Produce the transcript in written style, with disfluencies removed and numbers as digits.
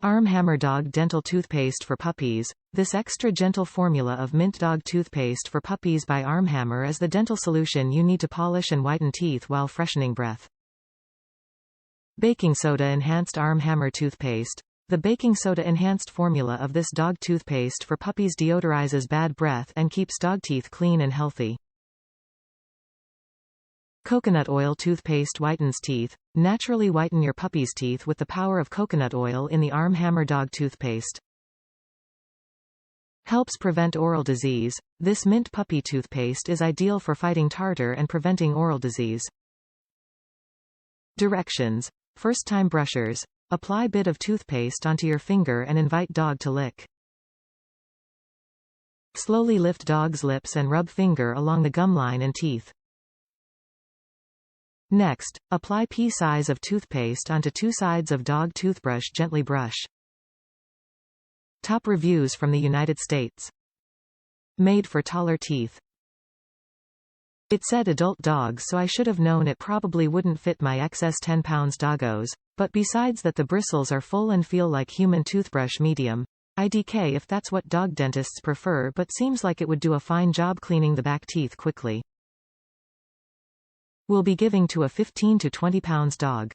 Arm Hammer Dog Dental Toothpaste for Puppies. This extra gentle formula of mint dog toothpaste for puppies by Arm Hammer is the dental solution you need to polish and whiten teeth while freshening breath. Baking Soda Enhanced Arm Hammer Toothpaste. The baking soda enhanced formula of this dog toothpaste for puppies deodorizes bad breath and keeps dog teeth clean and healthy. Coconut Oil Toothpaste Whitens Teeth. Naturally whiten your puppy's teeth with the power of coconut oil in the Arm Hammer Dog Toothpaste. Helps prevent oral disease. This mint puppy toothpaste is ideal for fighting tartar and preventing oral disease. Directions. First-time brushers. Apply bit of toothpaste onto your finger and invite dog to lick. Slowly lift dog's lips and rub finger along the gum line and teeth. Next, apply pea size of toothpaste onto two sides of dog toothbrush. Gently brush. Top reviews from the United States. Made for taller teeth. It said adult dogs, so I should have known it probably wouldn't fit my XS 10 pounds doggos, but besides that the bristles are full and feel like human toothbrush medium. IDK if that's what dog dentists prefer, but seems like it would do a fine job cleaning the back teeth quickly. Will be giving to a 15 to 20 pounds dog.